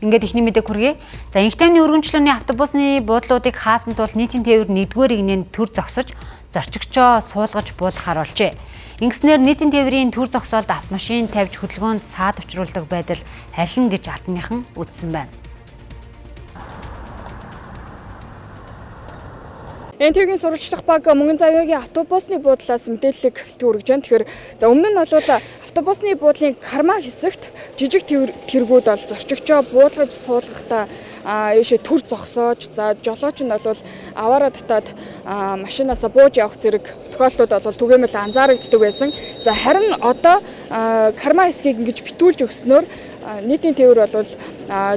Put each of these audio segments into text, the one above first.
Ингээд ихний мэдээг хүргэе. За инх тайвны өргөнчлөөний автобусны буудлуудыг хаасан тул нийтийн тээвэр 1-р игнэнд төр зогсож зорчигчоо суулгаж буулгахаар болжээ. Ингэснээр нийтийн тээврийн төр зогсоолд автомашин тавьж хөдөлгөөнд саад учруулдаг байдал харилна гэж албаныхан үзсэн байна. НТВ-ийн сурвалжлах баг Мөнгөн Завьяагийн автобусны буудлаас мэдээллийг хүргэж байна. Тэгэхээр за өмнө нь бол автобусны буудлын карма хэсэгт жижиг тэргүүд бол зорчигчоо буулгаж суулгахдаа ийшээ төр зогсоож за жолооч нь бол аваараа татаад машинаасаа бууж явах зэрэг тохиолдлууд бол түгээмэл анзаарэгддэг байсан. За харин одоо карма хэсгийг ингэж битүүлж өгснөөр нийтийн тээвэр бол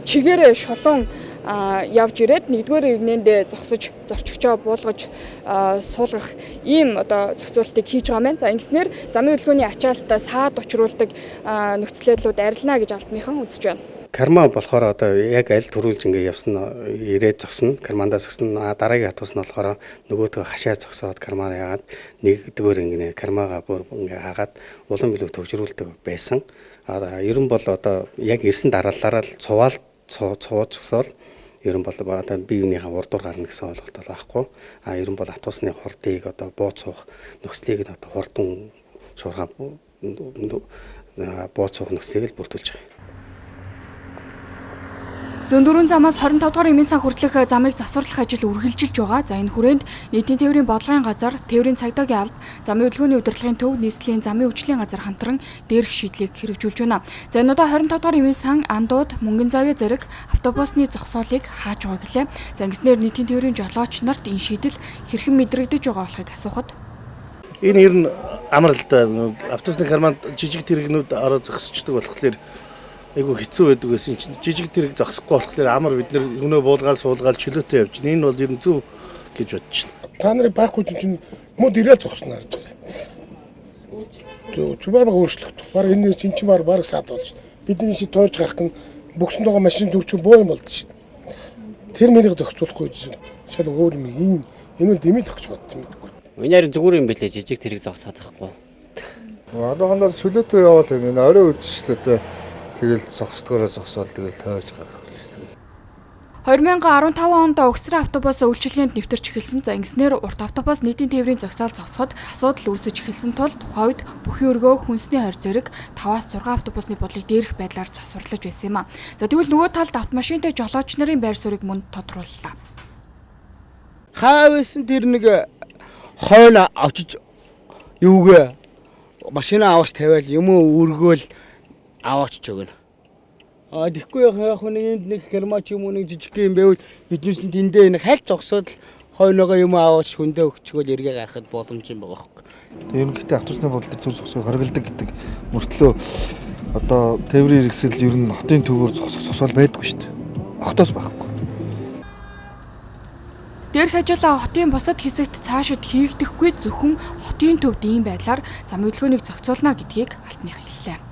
чигээрээ шулуун явж ирээд 1-р игнэнд зогсож зорчигчоо буулгаж суулгах ийм одоо зохицуултыг хийж байгаа юм. За ингэснээр замын хөдөлгөөний ачаалтаа саад учруулдаг нөхцөл байдлууд арилна гэж албаныхан үзэж байна. Карма болохоор одоо яг аль төрүүлж ингэ явсан ирээд зогсно. Кармандаа зогсно. Дараагийн хатус нь болохоор нөгөөдгөө хашаа зогсоод кармаа яагаад 1-р ингэ кармаага бүр ингэ хагаад улам илүү төвчрүүлдэг байсан. Ерөн бол одоо яг ирсэн дараалалаараа л цувaalцсоол ерөн бол одоо биеийнхээ урдуур гарна гэсэн ойлголт байхгүй. Ерөн бол автобусны хурдыг одоо бууцуух нөхцөлийг одоо хурдан шуурхаа бууцуух нөхцөлийг л бүрдүүлж байгаа. Зүүн дөрвөн замаас 25 дугаар эмийн сан хүртэлх замыг засварлах ажил үргэлжилж байгаа. За энэ хүрээнд нийтийн тээврийн бодлогын газар, тээврийн цагдаагийн алба, замын хөдөлгөөний удирдлагын төв, нийслэлийн замын хөгжлийн газар хамтран дээрх шийдлийг хэрэгжүүлж байна. За энэ удаа 25 дугаар эмийн сан, Андууд, Мөнгөн Завья зэрэг автобусны зогсоолыг хааж байгаа гэлээ. За ингэснээр нийтийн тээврийн жолооч нарт энэ шийдэл хэрхэн мэдрэгдэж байгаа болохыг асуухад энэ ер нь амар л да автобусны карманд жижиг тэрэгнүүд ороо зогсчдөг болохоор айгу хэцүү байдаг гэсэн чинь жижиг тэрэг зогсохгүй болохоор амар бид нэр өнөө буулгаал суулгаал чөлөөтэй явж байна. Энэ бол ер нь зөв гэж бодож байна. Та нарыг байхгүй чинь мод ирээд зогсноо гэж байна. Зүгээр өөрчлөлт. Баг энэ чинь баг саад болж. Бидний чи тойрж гарах нь бүгсэнд байгаа машин дүрч боо юм болд шүү дээ. Тэр мэрийг зохицуулахгүй шал өөр юм. Энэ бол дэмэлэх гэж бодсон юм. Энэ ярь зүгээр юм бэлээ жижиг тэрэг зогсоод байхгүй. Одоогондор чөлөөтэй явал энэ орой үдшилтэй тэгэл зогсдгоороо зогсоол тэгэл тойрж гарах. 2015 онд Өгсрэн автобус үйлчилгээнд нэвтэрч эхэлсэн. За ингэснээр урт автобус нийтийн тээврийн зогсоол зогсоход асуудал үүсэж эхэлсэн тул тухайд бүхий өргөө хүнсний хорь зэрэг 5-6 автобусны бодлыг дээрх байдлаар засварлаж байсан юм а. За тэгвэл нөгөө талд автомашинтай жолооч нарын байр суурийг мөн тодрууллаа. Хаавсан тэр нэг хойно очиж юугээ машина аваач тавиал юм уу өргөөл аваач ч өгнө. Тэгэхгүй яг нэг кармач юм уу нэг жижиг юм байвал биднээс нь тэндээ нэг хальт зогсоод хойноогоо юм аваач хүндээ өгчгөл эргээ гарахад боломж юм байгаа хөөх. Тэр ихтэй автобусны бодлыг төр зогсохыг хориглодог гэдэг мөртлөө одоо тээврийн хэрэгсэл ер нь хотын төвөөр зогсоол байдгүй шүү дээ. Хотоос байхгүй. Дээрх ажил хотын бусад хэсэгт цаашид хийгдэхгүй зөвхөн хотын төвд ийм байдлаар замын хөдөлгөөнийг зохицуулна гэдгийг албаныхан хэллээ.